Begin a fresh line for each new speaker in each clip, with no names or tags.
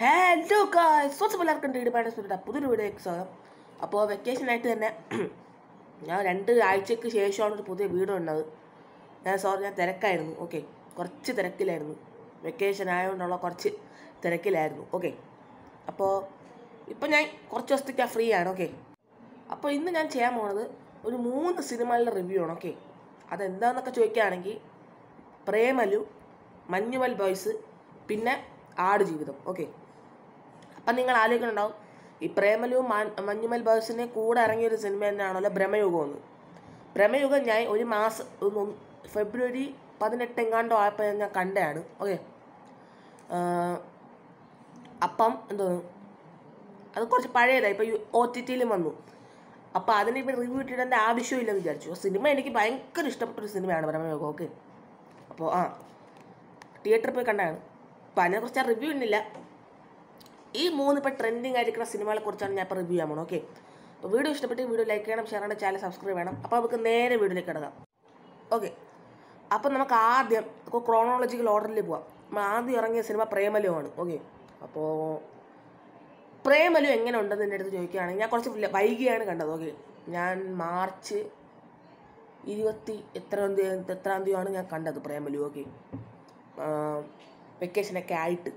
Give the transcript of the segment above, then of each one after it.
Hello guys, എല്ലാവർക്കും പുതിയൊരു വീഡിയോയ്ക്ക് സ്വാഗതം. അപ്പോൾ വെക്കേഷനായിട്ട് തന്നെ ഞാൻ 2 ആഴ്ചയ്ക്ക് ശേഷമാണ് ഒരു പുതിയ വീഡിയോ ഉള്ളത്. ഞാൻ തിരക്കായിരുന്നു. ഓക്കെ, കുറച്ച് തിരക്കിലായിരുന്നു. വെക്കേഷൻ ആയതുകൊണ്ടുള്ള കുറച്ച് തിരക്കിലായിരുന്നു. ഓക്കെ, അപ്പോൾ ഇപ്പം ഞാൻ കുറച്ച് ദിവസത്തേക്ക് ഫ്രീ ആണ്. ഓക്കെ, അപ്പോൾ ഇന്ന് ഞാൻ ചെയ്യാൻ പോകുന്നത് ഒരു 3 സിനിമകളുടെ റിവ്യൂ ആണ്. ഓക്കെ, അതെന്താണെന്നൊക്കെ ചോദിക്കുകയാണെങ്കിൽ പ്രേമലു, മഞ്ഞുമൽ ബോയ്സ്, പിന്നെ ആടുജീവിതം. ഓക്കെ, അപ്പം നിങ്ങൾ ആലോചിക്കുന്നുണ്ടാവും, ഈ പ്രേമലുവും മഞ്ഞുമൽ ബോയ്സിനെ കൂടെ ഇറങ്ങിയൊരു സിനിമ തന്നെയാണല്ലോ ബ്രഹ്മയുഗം എന്ന്. ബ്രഹ്മയുഗം ഞാൻ ഒരു മാസം ഫെബ്രുവരി 18 എങ്ങാണ്ടോ ആയപ്പോൾ ഞാൻ കണ്ടതാണ്. ഓക്കെ, അപ്പം എന്തോന്നു, അത് കുറച്ച് പഴയതായി, ഇപ്പോൾ OTT-ലും വന്നു. അപ്പോൾ അതിന് ഇപ്പോൾ റിവ്യൂ ഇട്ടിടേണ്ട ആവശ്യമില്ലെന്ന് വിചാരിച്ചു. സിനിമ എനിക്ക് ഭയങ്കര ഇഷ്ടപ്പെട്ടൊരു സിനിമയാണ് ബ്രഹ്മയുഗം. ഓക്കെ, അപ്പോൾ തിയേറ്ററിൽ പോയി കണ്ടതാണ്. അപ്പോൾ അതിനെക്കുറിച്ച് റിവ്യൂ ഇന്നില്ല. ഈ 3 ഇപ്പോൾ ട്രെൻഡിങ് ആയിരിക്കുന്ന സിനിമകളെ കുറിച്ചാണ് ഞാൻ ഇപ്പോൾ റിവ്യൂ ചെയ്യാൻ പോകുന്നത്. ഓക്കെ, അപ്പോൾ വീഡിയോ ഇഷ്ടപ്പെട്ട് വീഡിയോ ലൈക്ക് ചെയ്യണം, ഷെയർ ചെയ്യണം, ചാനൽ സബ്സ്ക്രൈബ് ചെയ്യണം. അപ്പോൾ നമുക്ക് നേരെ വീഡിയോയിലേക്ക് കിടക്കാം. ഓക്കെ, അപ്പം നമുക്ക് ആദ്യം ക്രോണോളജിക്കൽ ഓർഡറിൽ പോവാം. നമ്മൾ ആദ്യം ഇറങ്ങിയ സിനിമ പ്രേമലു ആണ്. ഓക്കെ, അപ്പോൾ പ്രേമലു എങ്ങനെ ഉണ്ടെന്ന് എൻ്റെ അടുത്ത് ചോദിക്കുകയാണെങ്കിൽ ഞാൻ കുറച്ച് വൈകിയാണ് കണ്ടത്. ഓക്കെ, ഞാൻ മാർച്ച് 20 എത്രാം തീയതിയാണ് ഞാൻ കണ്ടത് പ്രേമലു. ഓക്കെ, വെക്കേഷനൊക്കെ ആയിട്ട്.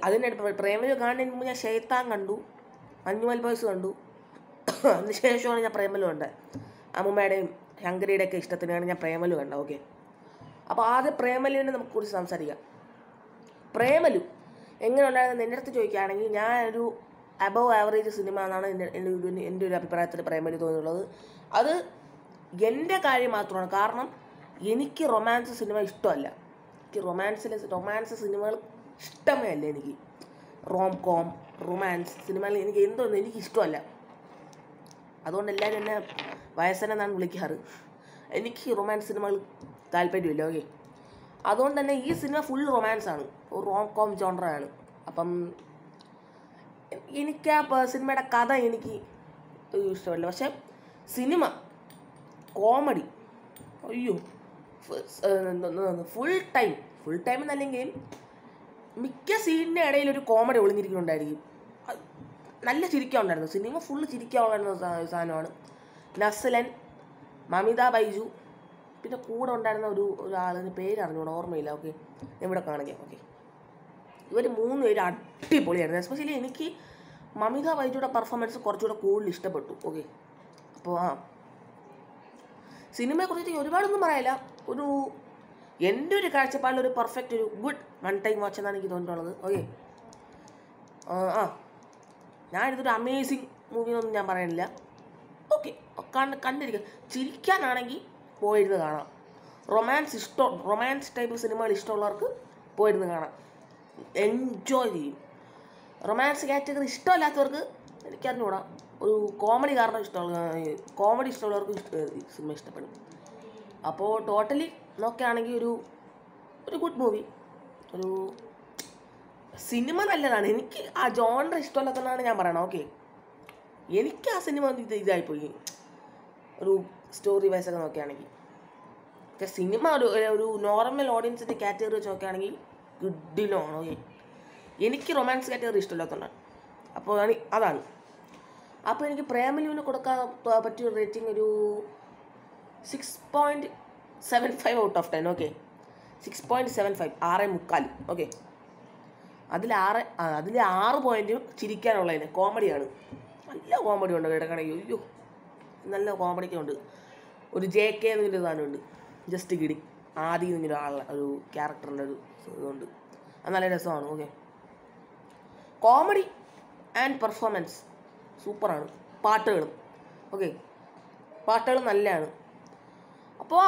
അതിനിടെ പ്രേമലു കാണുന്നതിന് മുമ്പ് ഞാൻ ഷെയ്ത്താൻ കണ്ടു, മഞ്ഞുമൽ ബോയ്സ് കണ്ടു. അതിന് ശേഷമാണ് ഞാൻ പ്രേമലു കണ്ടത്. അമ്മൂമ്മയുടെയും ശങ്കരിയുടെയൊക്കെ ഇഷ്ടത്തിനാണ് ഞാൻ പ്രേമലു കണ്ടത്. ഓക്കെ, അപ്പോൾ ആദ്യം പ്രേമലുവിനെ നമുക്ക് കുറിച്ച് സംസാരിക്കാം. പ്രേമലു എങ്ങനെ ഉണ്ടായിരുന്നെന്ന് എൻ്റെ അടുത്ത് ചോദിക്കുകയാണെങ്കിൽ ഞാൻ ഒരു അബവ് ആവറേജ് സിനിമ എന്നാണ് എൻ്റെ ഒരു അഭിപ്രായത്തിൽ പ്രേമലു തോന്നിയുള്ളത്. അത് എൻ്റെ കാര്യം മാത്രമാണ്. കാരണം എനിക്ക് റൊമാൻസ് സിനിമ ഇഷ്ടമല്ല. എനിക്ക് റൊമാൻസ് സിനിമകൾ ഇഷ്ടമേ അല്ല. എനിക്ക് കോം റൊമാൻസ് സിനിമകൾ എനിക്ക് ഇഷ്ടമല്ല. അതുകൊണ്ട് എല്ലാവരും എന്നെ വയസ്സനെന്നാണ് വിളിക്കാറ്. എനിക്ക് റൊമാൻസ് സിനിമകൾ താല്പര്യമില്ല. ഓക്കെ, അതുകൊണ്ട് തന്നെ ഈ സിനിമ ഫുൾ റൊമാൻസാണ്, കോം ജോണറാണ്. അപ്പം എനിക്ക് ആ സിനിമയുടെ കഥ എനിക്ക് ഇഷ്ടമല്ല. പക്ഷെ സിനിമ കോമഡി, അയ്യോ, ഫുൾ ടൈം എന്നല്ലെങ്കിൽ മിക്ക സീനിൻ്റെ ഇടയിൽ ഒരു കോമഡി ഒളിഞ്ഞിരിക്കുന്നുണ്ടായിരിക്കും. നല്ല ചിരിക്കാനുണ്ടായിരുന്നു. സിനിമ ഫുള്ള് ചിരിക്കാനുണ്ടായിരുന്ന സാധനമാണ്. നസ്ലൻ, മമിത ബൈജു, പിന്നെ കൂടെ ഉണ്ടായിരുന്ന ഒരാളിന് പേര് അറിഞ്ഞൂടെ, ഓർമ്മയില്ല. ഓക്കെ, ഇവിടെ കാണിക്കാം. ഓക്കെ, ഇവർ 3 പേര് അടിപൊളിയായിരുന്നു. എസ്പെഷ്യലി എനിക്ക് മമിത ബൈജുയുടെ പെർഫോമൻസ് കുറച്ചുകൂടെ കൂടുതൽ ഇഷ്ടപ്പെട്ടു. ഓക്കെ, അപ്പോൾ സിനിമയെക്കുറിച്ച് ഒരുപാടൊന്നും പറയാനില്ല. എൻ്റെ ഒരു കാഴ്ചപ്പാടിൽ ഒരു പെർഫെക്റ്റ് ഒരു ഗുഡ് 1 ടൈം വാച്ച് എന്നാണ് എനിക്ക് തോന്നിയിട്ടുള്ളത്. ഓക്കെ, ഞാനിതൊരു അമേസിങ് മൂവിയൊന്നും ഞാൻ പറയണില്ല. ഓക്കെ, കണ്ടിരിക്കുക. ചിരിക്കാനാണെങ്കിൽ പോയിരുന്ന് കാണാം. റൊമാൻസ് ടൈപ്പ് സിനിമകൾ ഇഷ്ടമുള്ളവർക്ക് പോയിരുന്ന് കാണാം, എൻജോയ് ചെയ്യും. റൊമാൻസ് കാറ്റഗറി ഇഷ്ടമല്ലാത്തവർക്ക് എനിക്കറിഞ്ഞൂടാ, ഒരു കോമഡി ഇഷ്ടമുള്ളവർക്ക് സിനിമ ഇഷ്ടപ്പെടും. അപ്പോൾ ടോട്ടലി നോക്കുകയാണെങ്കിൽ ഒരു ഗുഡ് മൂവി. ഒരു സിനിമ നല്ലതാണ്. എനിക്ക് ആ ജോണർ ഇഷ്ടമല്ലാത്തതാണ് ഞാൻ പറയണം. ഓക്കെ, എനിക്ക് ആ സിനിമ ഇതായിപ്പോയി ഒരു സ്റ്റോറി വൈസൊക്കെ നോക്കുകയാണെങ്കിൽ. പക്ഷേ സിനിമ ഒരു നോർമൽ ഓഡിയൻസിൻ്റെ കാറ്റഗറി വെച്ച് നോക്കുകയാണെങ്കിൽ ഗുഡിലാണ്. ഓക്കെ, എനിക്ക് റൊമാൻസ് കാറ്റഗറി ഇഷ്ടമില്ലാത്തതുകൊണ്ടാണ്. അപ്പോൾ അതാണ്. അപ്പോൾ എനിക്ക് പ്രേമലുവിന് കൊടുക്കാൻ പറ്റിയ റേറ്റിംഗ് ഒരു 6.75 ഔട്ട് ഓഫ് 10. ഓക്കെ, 6.75, 6.75. ഓക്കെ, അതിൽ 6 പോയിൻറ്റ് ചിരിക്കാനുള്ളതിന് കോമഡിയാണ്. നല്ല കോമഡി ഉണ്ട് കിടക്കണമെങ്കിൽ. അയ്യോ, നല്ല കോമഡിയൊക്കെ ഉണ്ട്. ഒരു JK എന്നൊരു സാധനമുണ്ട്, ജസ്റ്റ് കിഡി, ആദ്യം ഇങ്ങനെ ഒരു ക്യാരക്ടറിൻ്റെ ഒരു ഇതുണ്ട്. അത് നല്ല രസമാണ്. ഓക്കെ, കോമഡി ആൻഡ് പെർഫോമൻസ് സൂപ്പറാണ്. പാട്ടുകളും നല്ലതാണ്. അപ്പോൾ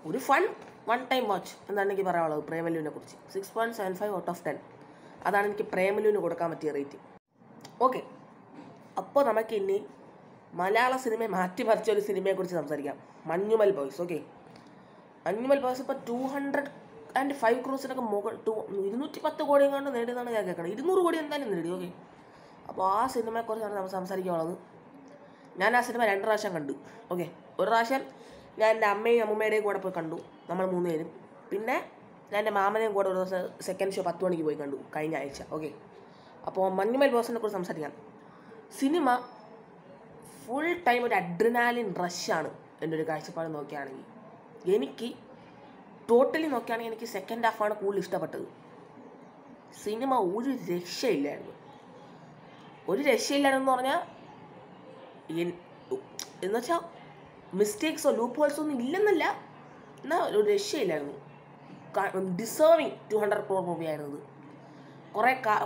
ഒരു ഫൺ 1 ടൈം വാച്ച് എന്നാണ് എനിക്ക് പറയാനുള്ളത് പ്രേമലുവിനെ കുറിച്ച്. 6.75 ഔട്ട് ഓഫ് 10, അതാണ് എനിക്ക് പ്രേമലുവിന് കൊടുക്കാൻ പറ്റിയ റേറ്റിംഗ്. ഓക്കെ, അപ്പോൾ നമുക്ക് ഇനി മലയാള സിനിമയെ മാറ്റിമറിച്ച ഒരു സിനിമയെക്കുറിച്ച് സംസാരിക്കാം, Manjummel boys. Okay, Manjummel boys ഇപ്പോൾ 205 ക്രോസിനൊക്കെ 210 കോടി എങ്ങാണ്ട് നേടിയതാണ് ഞാൻ കേൾക്കണം. 200 കോടി എന്തായാലും നേടി. ഓക്കെ, അപ്പോൾ ആ സിനിമയെക്കുറിച്ചാണ് നമ്മൾ സംസാരിക്കാനുള്ളത്. ഞാൻ ആ സിനിമ 2 പ്രാവശ്യം കണ്ടു. ഓക്കെ, ഒരു പ്രാവശ്യം ഞാൻ എൻ്റെ അമ്മയും അമ്മൂമ്മയുടെയും കൂടെ പോയി കണ്ടു, നമ്മൾ 3 പേരും. പിന്നെ ഞാൻ എൻ്റെ മാമനെയും കൂടെ ഒരു ദിവസം സെക്കൻഡ് ഷോ 10 മണിക്ക് പോയി കണ്ടു കഴിഞ്ഞ ആഴ്ച. ഓക്കെ, അപ്പോൾ മഞ്ഞുമൽ ബോയ്സിനെ കുറിച്ച് സംസാരിക്കാം. സിനിമ ഫുൾ ടൈം ഒരു അഡ്രിനാലിൻ റഷാണ് എൻ്റെ ഒരു കാഴ്ചപ്പാട് നോക്കുകയാണെങ്കിൽ. എനിക്ക് ടോട്ടലി നോക്കുകയാണെങ്കിൽ എനിക്ക് സെക്കൻഡ് ഹാഫാണ് കൂടുതൽ ഇഷ്ടപ്പെട്ടത്. സിനിമ ഒരു രക്ഷയില്ലായിരുന്നു. ഒരു രക്ഷയില്ലായിരുന്നു പറഞ്ഞാൽ എന്നുവെച്ചാൽ മിസ്റ്റേക്സോ ലൂപ്പ് ഹോൾസോ ഒന്നും ഇല്ലെന്നല്ല, എന്നാൽ ഒരു രക്ഷയില്ലായിരുന്നു. Deserving 200 crore മൂവിയായിരുന്നത്.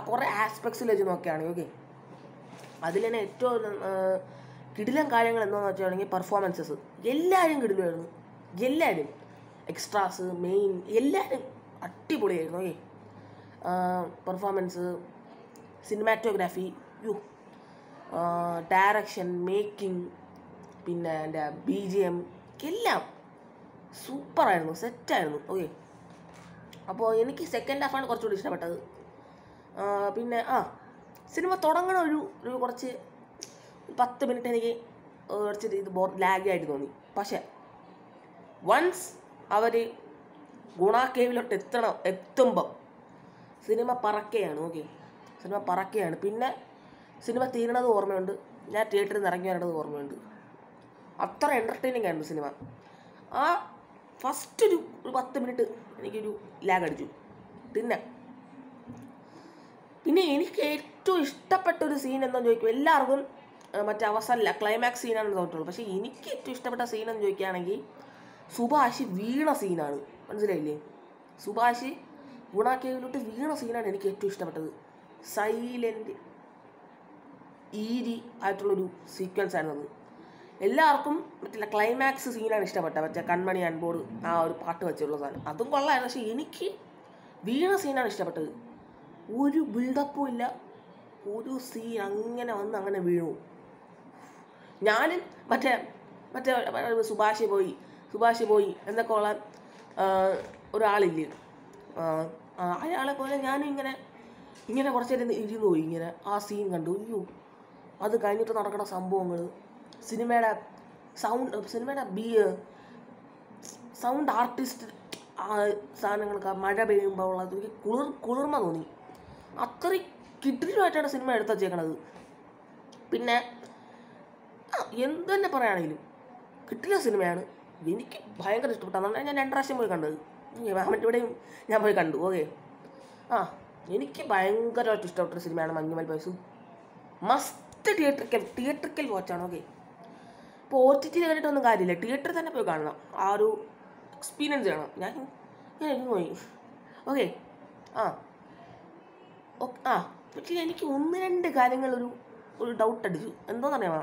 കുറേ ആസ്പെക്ട്സിൽ വെച്ച് നോക്കുകയാണെങ്കിൽ. ഓക്കെ, അതിൽ തന്നെ ഏറ്റവും കിടിലൻ കാര്യങ്ങൾ എന്താണെന്ന് വെച്ചാണെങ്കിൽ പെർഫോമൻസസ് എല്ലാവരും കിടിലുമായിരുന്നു. എല്ലാവരും എക്സ്ട്രാസ് മെയിൻ എല്ലാവരും അടിപൊളിയായിരുന്നു. Okay, performance, cinematography, direction, making, പിന്നെ എൻ്റെ BGM എല്ലാം സൂപ്പറായിരുന്നു, സെറ്റായിരുന്നു. ഓക്കെ, അപ്പോൾ എനിക്ക് സെക്കൻഡ് ഹാഫാണ് കുറച്ചുകൂടി ഇഷ്ടപ്പെട്ടത്. പിന്നെ സിനിമ തുടങ്ങണ ഒരു കുറച്ച് 10 മിനിറ്റ് എനിക്ക് കുറച്ച് ഇത് ലാഗായിട്ട് തോന്നി. പക്ഷേ വൺസ് അവർ ഗുണ കേവിലോട്ട് എത്തുമ്പം സിനിമ പറക്കുകയാണ്. ഓക്കെ, സിനിമ പറക്കുകയാണ്. പിന്നെ സിനിമ തീരണത് ഓർമ്മയുണ്ട്, ഞാൻ തിയേറ്ററിൽ നിന്ന് ഇറങ്ങി വരേണ്ടത് ഓർമ്മയുണ്ട്. അത്ര എൻ്റർടൈനിങ് ആയിരുന്നു സിനിമ. ആ ഫസ്റ്റ് ഒരു 10 മിനിറ്റ് എനിക്കൊരു ലാഗ് അടിച്ചു. പിന്നെ എനിക്ക് ഏറ്റവും ഇഷ്ടപ്പെട്ട ഒരു സീൻ എന്താണെന്ന് ചോദിക്കും. എല്ലാവർക്കും മറ്റേ അവസാനമില്ല ക്ലൈമാക്സ് സീനാണെന്ന് തോന്നിട്ടുള്ളൂ. പക്ഷേ എനിക്ക് ഏറ്റവും ഇഷ്ടപ്പെട്ട സീനെന്ന് ചോദിക്കുകയാണെങ്കിൽ സുഭാഷ് വീണ സീനാണ്. മനസ്സിലായില്ലേ? സുഭാഷ് ഗുണ കേവിലോട്ട് വീണ സീനാണ് എനിക്ക് ഏറ്റവും ഇഷ്ടപ്പെട്ടത്. സൈലൻ്റ് ഈരി ആയിട്ടുള്ളൊരു സീക്വൻസ് ആയിരുന്നത്. എല്ലാവർക്കും മറ്റേ ക്ലൈമാക്സ് സീനാണ് ഇഷ്ടപ്പെട്ടത്, മറ്റേ കൺമണി അൺബോർഡ് ആ ഒരു പാട്ട് വെച്ചുള്ള സാധനം. അതും കൊള്ളായിരുന്നു. പക്ഷേ എനിക്ക് വീണ സീനാണ് ഇഷ്ടപ്പെട്ടത്. ഒരു ബിൽഡപ്പും ഇല്ല, ഒരു സീൻ അങ്ങനെ വന്ന് അങ്ങനെ വീണു. ഞാനും മറ്റേ സുഭാഷ് പോയി എന്നൊക്കെ ഉള്ള ഒരാളില്ലേ, അയാളെ പോലെ ഞാനും ഇങ്ങനെ കുറച്ച് നേരം ഇരുന്ന് പോയി. ഇങ്ങനെ ആ സീൻ കണ്ടു. അത് കഴിഞ്ഞിട്ട് നടക്കുന്ന സംഭവങ്ങൾ, സിനിമയുടെ സൗണ്ട് ആർട്ടിസ്റ്റ് സാധനങ്ങൾക്ക് മഴ പെയ്യുമ്പോൾ ഉള്ളത് എനിക്ക് കുളിർമ തോന്നി. അത്രയും കിടിലമായിട്ടാണ് സിനിമ എടുത്ത് വച്ചേക്കണത്. പിന്നെ എന്ത് തന്നെ പറയുകയാണെങ്കിലും കിട്ടില്ല സിനിമയാണ്. എനിക്ക് ഭയങ്കര ഇഷ്ടപ്പെട്ടു. അതുകൊണ്ടാണ് ഞാൻ 2 പ്രാവശ്യം പോയി കണ്ടത്. ഇവിടെയും ഞാൻ പോയി കണ്ടു. ഓക്കെ, എനിക്ക് ഭയങ്കരമായിട്ട് ഇഷ്ടപ്പെട്ടൊരു സിനിമയാണ് മഞ്ഞുമൽ ബോയ്സ്. മസ്റ്റ് തിയേറ്ററിക്കൽ വാച്ചാണ്. ഓക്കെ, ഇപ്പോൾ OTT കണ്ടിട്ടൊന്നും കാര്യമില്ല, തിയേറ്ററിൽ തന്നെ പോയി കാണണം. ആ ഒരു എക്സ്പീരിയൻസ് ചെയ്യണം. ഞാൻ ഇരുന്ന് പോയി. ഓക്കെ, പക്ഷേ എനിക്ക് 1-2 കാര്യങ്ങൾ ഒരു ഡൗട്ട് അടിച്ചു. എന്തോന്നറിയാമോ?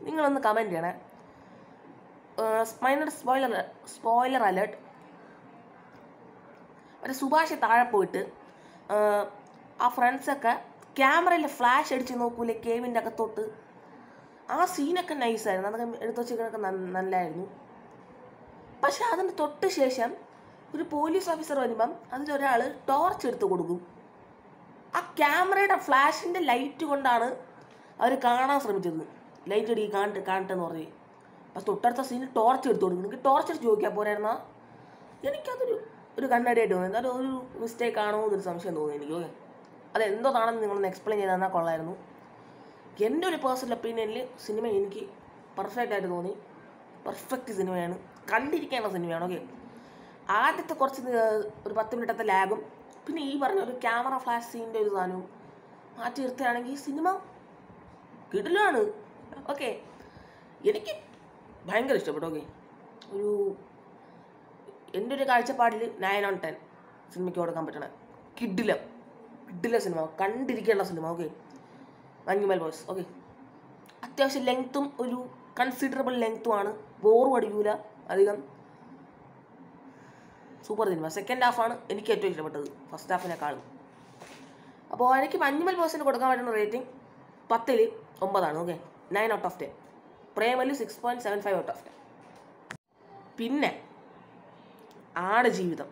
നിങ്ങളൊന്ന് കമൻറ്റ് ചെയ്യണേ. Minor spoiler alert. മറ്റേ സുഭാഷ് താഴെ പോയിട്ട് ആ ഫ്രണ്ട്സൊക്കെ ക്യാമറയിൽ ഫ്ലാഷ് അടിച്ച് നോക്കൂലേ കേവിൻ്റെ അകത്തോട്ട്, ആ സീനൊക്കെ നൈസായിരുന്നു. അതൊക്കെ എടുത്തു വച്ചേക്കൊക്കെ നല്ലതായിരുന്നു. പക്ഷെ അതിന് തൊട്ട് ശേഷം ഒരു പോലീസ് ഓഫീസർ വരുമ്പം അതിലൊരാൾ ടോർച്ച് എടുത്ത് കൊടുക്കും. ആ ക്യാമറയുടെ ഫ്ലാഷിൻ്റെ ലൈറ്റ് കൊണ്ടാണ് അവർ കാണാൻ ശ്രമിച്ചത്. ലൈറ്റ് അടി കാണട്ടെന്ന് പറഞ്ഞ്. പക്ഷെ തൊട്ടടുത്ത സീനിൽ ടോർച്ച് എടുത്ത് കൊടുക്കും. എനിക്ക് ടോർച്ച് അടിച്ച് ചോദിക്കാൻ പോരായിരുന്നാ? എനിക്കതൊരു കണ്ണടിയായിട്ട് തോന്നി. എന്നാലും ഒരു മിസ്റ്റേക്ക് ആണോ എന്നൊരു സംശയം തോന്നി എനിക്ക്. ഓക്കെ, അതെന്തോന്നാണെന്ന് നിങ്ങളൊന്ന് എക്സ്പ്ലെയിൻ ചെയ്ത് തന്നാൽ കൊള്ളായിരുന്നു. എൻ്റെ ഒരു പേഴ്സണൽ ഒപ്പീനിയനിൽ സിനിമ എനിക്ക് പെർഫെക്റ്റ് ആയിട്ട് തോന്നി. പെർഫെക്റ്റ് സിനിമയാണ്, കണ്ടിരിക്കേണ്ട സിനിമയാണ്. ഓക്കെ, ആദ്യത്തെ കുറച്ച് ഒരു 10 മിനിറ്റത്തെ ലാഗും പിന്നെ ഈ പറഞ്ഞ ഒരു ക്യാമറ ഫ്ലാഷ് സീനിൻ്റെ ഒരു സാധനവും മാറ്റി നിർത്തുകയാണെങ്കിൽ സിനിമ കിടിലാണ്. ഓക്കെ, എനിക്ക് ഭയങ്കര ഇഷ്ടപ്പെട്ടു. ഓക്കെ, എൻ്റെ ഒരു കാഴ്ചപ്പാടിൽ 9/10 സിനിമയ്ക്ക് കൊടുക്കാൻ പറ്റണ കിടില സിനിമ, കണ്ടിരിക്കേണ്ട cinema. Okay, Manjummel boys. Okay, അത്യാവശ്യം ലെങ്ത്തും ഒരു കൺസിഡറബിൾ ലെങ്ത്തുമാണ്, ബോറും അടിക്കൂല അധികം. Super cinema. സെക്കൻഡ് ഹാഫാണ് എനിക്ക് ഏറ്റവും ഇഷ്ടപ്പെട്ടത് ഫസ്റ്റ് ഹാഫിനേക്കാളും. അപ്പോൾ എനിക്ക് മഞ്ഞുമൽ ബോയ്സിന് കൊടുക്കാൻ പറ്റുന്ന റേറ്റിംഗ് 10ൽ 9. ഓക്കെ, 9/10. പ്രേമല് 6.75/10. പിന്നെ ആടുജീവിതം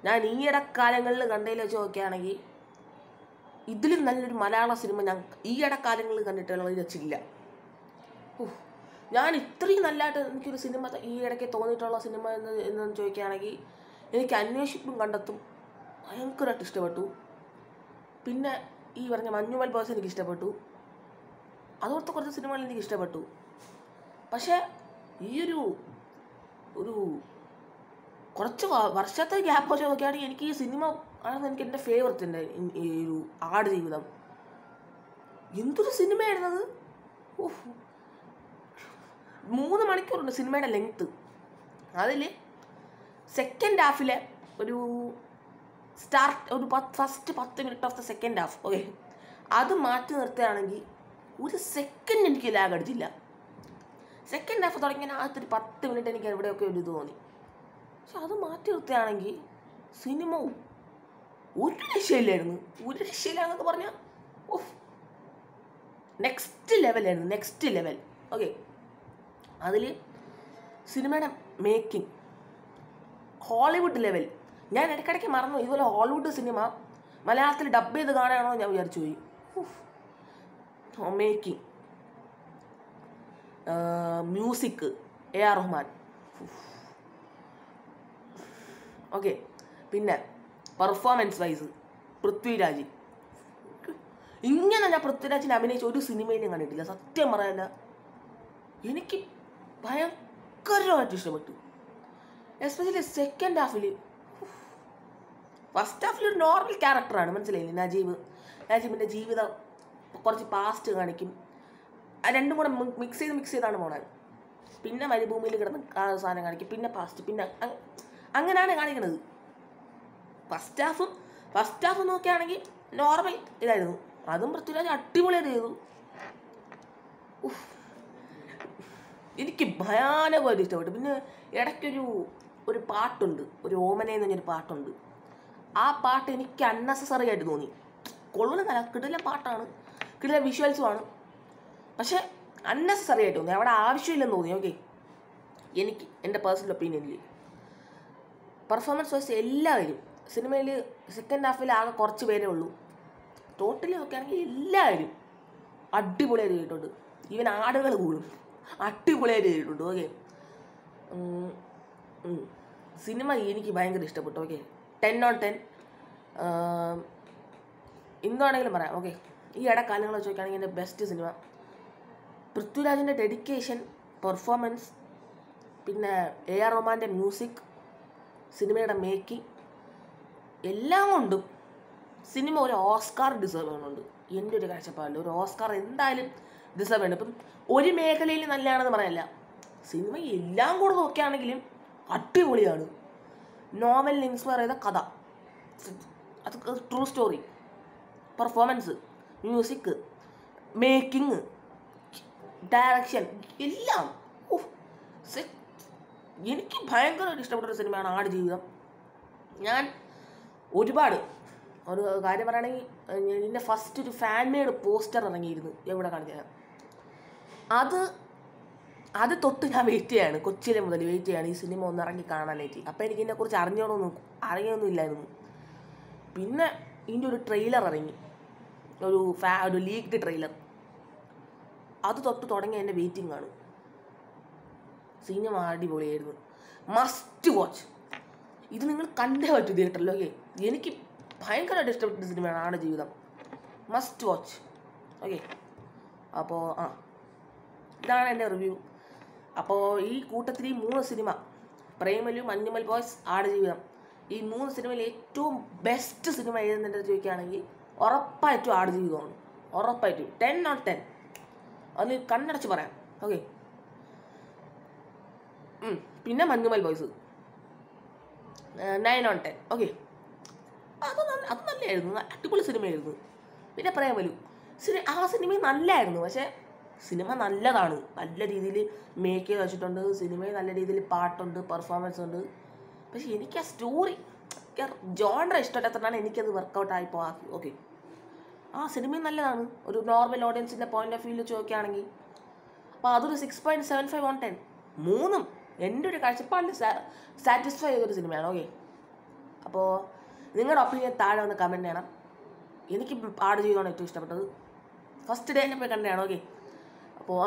ഞാൻ ഈ ഇടക്കാലങ്ങളിൽ കണ്ടതിൽ വെച്ച് നോക്കുകയാണെങ്കിൽ ഇതിലും നല്ലൊരു മലയാള സിനിമ ഞാൻ ഈ ഇടക്കാലങ്ങളിൽ കണ്ടിട്ടുള്ളത് വെച്ചില്ല. ഞാൻ ഇത്രയും നല്ലതായിട്ട് എനിക്കൊരു സിനിമ ഈ ഇടയ്ക്ക് തോന്നിയിട്ടുള്ള സിനിമ എന്ന് ചോദിക്കുകയാണെങ്കിൽ എനിക്ക് അന്വേഷിപ്പും കണ്ടെത്തും ഭയങ്കരമായിട്ട് ഇഷ്ടപ്പെട്ടു. പിന്നെ ഈ പറഞ്ഞ മഞ്ഞുമൽ ബോയ്സ് എനിക്ക് ഇഷ്ടപ്പെട്ടു, അതുപോലത്തെ കുറച്ച് സിനിമകൾ എനിക്ക് ഇഷ്ടപ്പെട്ടു. പക്ഷേ ഈ ഒരു കുറച്ച് വർഷത്തെ ഗ്യാപ്പ് വെച്ച് നോക്കുകയാണെങ്കിൽ എനിക്ക് ഈ സിനിമ ആണ് എനിക്ക് എൻ്റെ ഫേവററ്റ് ഉണ്ട്. ഈ ഒരു ആടുജീവിതം എന്തൊരു സിനിമയായിരുന്നത്. 3 മണിക്കൂറുണ്ട് സിനിമയുടെ ലെങ്ത്ത്. അതിൽ സെക്കൻഡ് ഹാഫിലെ ഒരു first 10 minute of the second half, okay, അത് മാറ്റി നിർത്തുകയാണെങ്കിൽ ഒരു സെക്കൻഡ് എനിക്ക് ലാഗ് അടിച്ചില്ല. സെക്കൻഡ് ഹാഫ് തുടങ്ങിയ ആദ്യത്തെ 10 മിനിറ്റ് എനിക്ക് എവിടെയൊക്കെ ഒരു ഇത് തോന്നി. പക്ഷെ അത് മാറ്റി നിർത്തുകയാണെങ്കിൽ സിനിമ ഒരു രക്ഷയില്ലായിരുന്നു. എന്നൊക്കെ പറഞ്ഞാൽ നെക്സ്റ്റ് ലെവൽ. ഓക്കെ, അതിൽ സിനിമയുടെ മേക്കിംഗ് ഹോളിവുഡ് ലെവൽ. ഞാൻ ഇടയ്ക്കിടയ്ക്ക് മറന്നു ഇതുപോലെ ഹോളിവുഡ് സിനിമ മലയാളത്തിൽ ഡബ് ചെയ്ത് കാണുകയാണോ ഞാൻ വിചാരിച്ചു പോയി. Making, music AR Rahman. Okay, പിന്നെ പെർഫോമൻസ് വൈസ് പൃഥ്വിരാജ്. ഇങ്ങനെ ഞാൻ പൃഥ്വിരാജിനെ അഭിനയിച്ച ഒരു സിനിമയിലും കണ്ടിട്ടില്ല. സത്യം പറയാല്ല, എനിക്ക് ഭയങ്കരമായിട്ട് ഇഷ്ടപ്പെട്ടു. എസ്പെഷ്യലി സെക്കൻഡ് ഹാഫിൽ. ഫസ്റ്റ് ഹാഫിൽ ഒരു നോർമൽ ക്യാരക്ടറാണ്, മനസ്സിലായില്ലേ? നജീബിൻ്റെ ജീവിതം കുറച്ച് പാസ്റ്റ് കാണിക്കും. രണ്ടും കൂടെ മിക്സ് ചെയ്താണ് പോണത്. പിന്നെ മരുഭൂമിയിൽ കിടന്ന് സാധനം കാണിക്കും, പിന്നെ പാസ്റ്റ്, പിന്നെ അങ്ങനെയാണ് കാണിക്കുന്നത്. ഫസ്റ്റ് ഹാഫ് നോക്കുകയാണെങ്കിൽ നോർമൽ ഇതായിരുന്നു. അതും പൃഥ്വിരാജ് അടിപൊളിയായിട്ട് ചെയ്തു. എനിക്ക് ഭയാനകമായിട്ട് ഇഷ്ടപ്പെട്ടു. പിന്നെ ഇടയ്ക്കൊരു പാട്ടുണ്ട്, ഒരു ഓമനയെന്ന് പറഞ്ഞൊരു പാട്ടുണ്ട്. ആ പാട്ട് എനിക്ക് അൺനെസസറി ആയിട്ട് തോന്നി. കൊള്ളുന്നതല്ല, കിടില പാട്ടാണ്, കിടില വിഷ്വൽസുമാണ്, പക്ഷേ അൺനെസസറി ആയിട്ട് തോന്നി. അവിടെ ആവശ്യമില്ലെന്ന് തോന്നി. ഓക്കെ, എനിക്ക് എൻ്റെ പേഴ്സണൽ ഒപ്പീനിയനിൽ പെർഫോമൻസ് വൈസ് എല്ലാവരും സിനിമയിൽ സെക്കൻഡ് ഹാഫിൽ ആകെ കുറച്ച് പേരേ ഉള്ളൂ. ടോട്ടലി നോക്കുകയാണെങ്കിൽ എല്ലാവരും അടിപൊളിയായിട്ട് ചെയ്തിട്ടുണ്ട്. ഈവൻ ആടുകൾ കൂടും അടിപൊളിയായിട്ട് ചെയ്തിട്ടുണ്ട്. ഓക്കെ, സിനിമ എനിക്ക് ഭയങ്കര ഇഷ്ടപ്പെട്ടു. ഓക്കെ, 10 on 10 എന്താണെങ്കിലും പറയാം. ഓക്കെ, ഈ ഇടക്കാലങ്ങൾ വെച്ച് നോക്കുകയാണെങ്കിൽ എൻ്റെ ബെസ്റ്റ് സിനിമ പൃഥ്വിരാജിൻ്റെ ഡെഡിക്കേഷൻ, പെർഫോമൻസ്, പിന്നെ AR റഹ്മാൻ്റെ മ്യൂസിക്, സിനിമയുടെ മേക്കിംഗ്, എല്ലാം കൊണ്ടും സിനിമ ഒരു ഓസ്കാർ ഡിസേർവ് ചെയ്യുന്നുണ്ട്. എൻ്റെ ഒരു കാഴ്ചപ്പാടിൽ ഒരു ഓസ്കാർ എന്തായാലും ഡിസേർവ് ചെയ്യുന്നുണ്ട്. ഇപ്പം ഒരു മേഖലയിൽ നല്ലതാണെന്ന് പറയല്ല, സിനിമ എല്ലാം കൂടെ നോക്കുകയാണെങ്കിലും അടിപൊളിയാണ്. നോവലിന് ഇൻസ്പയർ ചെയ്ത കഥ, അത് true story, performance, music, making, direction, എല്ലാം എനിക്ക് ഭയങ്കരമായിട്ട് ഇഷ്ടപ്പെട്ടൊരു സിനിമയാണ് ആടുജീവിതം. ഞാൻ ഒരു കാര്യം പറയുകയാണെങ്കിൽ, എൻ്റെ ഫസ്റ്റ് ഒരു ഫാൻ മെയ്ഡ് പോസ്റ്റർ ഇറങ്ങിയിരുന്നു, എവിടെ കാണിച്ചാൽ അത് തൊട്ട് ഞാൻ വെയിറ്റ് ചെയ്യാണ്, കൊച്ചിയിലെ മുതൽ വെയിറ്റ് ചെയ്യാണ് ഈ സിനിമ ഒന്ന് ഇറങ്ങി കാണാനായിട്ട്. അപ്പോൾ എനിക്ക് ഇതിനെക്കുറിച്ച് അറിയൊന്നും ഇല്ലായിരുന്നു. പിന്നെ ഇതിൻ്റെ ഒരു ട്രെയിലർ ഇറങ്ങി, ഒരു ലീക്ഡ് ട്രെയിലർ. അത് തൊട്ട് തുടങ്ങി എൻ്റെ വെയിറ്റിംഗ് ആണ്. സിനിമ അടിപൊളിയായിരുന്നു, മസ്റ്റ് വാച്ച്. ഇത് നിങ്ങൾ കണ്ടേ പറ്റൂ തിയേറ്ററിൽ. ഓക്കെ, എനിക്ക് ഭയങ്കരമായിട്ട് ഇഷ്ടപ്പെട്ട സിനിമയാണ് ആടുജീവിതം, മസ്റ്റ് വാച്ച്. ഓക്കെ, അപ്പോൾ ഇതാണ് എൻ്റെ റിവ്യൂ. അപ്പോൾ ഈ കൂട്ടത്തിൽ ഈ 3 സിനിമ, പ്രേമലു, മഞ്ഞുമൽ ബോയ്സ്, ആടുജീവിതം, ഈ 3 സിനിമയിൽ ഏറ്റവും ബെസ്റ്റ് സിനിമ ഏതെന്ന് ചോദിക്കുകയാണെങ്കിൽ ഉറപ്പായിട്ടും ആടുജീവിതമാണ്. ഉറപ്പായിട്ടും 10 on 10, അത് കണ്ണടച്ച് പറയാം. ഓക്കെ, പിന്നെ മഞ്ഞുമൽ ബോയ്സ് 9 on 10. ഓക്കെ, അത് നല്ലതായിരുന്നു, അടിപൊളി സിനിമയായിരുന്നു. പിന്നെ പ്രേമലു, ആ സിനിമയും നല്ലതായിരുന്നു. പക്ഷേ സിനിമ നല്ലതാണ്, നല്ല രീതിയിൽ മേക്ക് ചെയ്ത് വെച്ചിട്ടുണ്ട്. സിനിമയിൽ നല്ല രീതിയിൽ പാട്ടുണ്ട്, പെർഫോമൻസ് ഉണ്ട്. പക്ഷെ എനിക്ക് ആ സ്റ്റോറി, ജോണർ ഇഷ്ടമില്ലാത്തതാണ് എനിക്കത് വർക്കൗട്ട് ആയിപ്പോൾ. ഓക്കെ, ആ സിനിമയും നല്ലതാണ് ഒരു നോർമൽ ഓഡിയൻസിൻ്റെ പോയിന്റ് ഓഫ് വ്യൂവിൽ ചോദിക്കുകയാണെങ്കിൽ. അപ്പോൾ അതൊരു 6.75 on 10. 3 എൻ്റെ ഒരു കാഴ്ചപ്പാടിൽ സാറ്റിസ്ഫൈ ചെയ്തൊരു സിനിമയാണ്. ഓക്കെ, അപ്പോൾ നിങ്ങളുടെ ഒപ്പീനിയൻ താഴെ ഒന്ന് കമൻറ്റ് ചെയ്യണം. എനിക്ക് ആടുജീവിതമാണ് ഏറ്റവും ഇഷ്ടപ്പെട്ടത്. ഫസ്റ്റ് ഡേ തന്നെ പോയി കണ്ടതാണ്. ഓക്കെ, അപ്പോൾ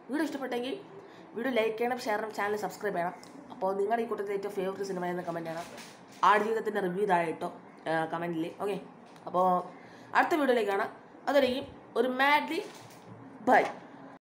വീഡിയോ ഇഷ്ടപ്പെട്ടെങ്കിൽ വീഡിയോ ലൈക്ക് ചെയ്യണം, ഷെയർ ചെയ്യണം, ചാനൽ സബ്സ്ക്രൈബ് ചെയ്യണം. അപ്പോൾ നിങ്ങളുടെ ഈ കൂട്ടത്തിൽ ഏറ്റവും ഫേവറേറ്റ് സിനിമ എന്ന് കമൻറ്റ് ചെയ്യണം. ആടുജീവിതത്തിൻ്റെ റിവ്യൂ താഴെ ഇട്ടോ കമൻറ്റിൽ. ഓക്കെ, അപ്പോൾ അടുത്ത വീഡിയോയിലേക്ക് കാണാം. അതുവരെയും ഒരു മാഡ്ലി ബൈ.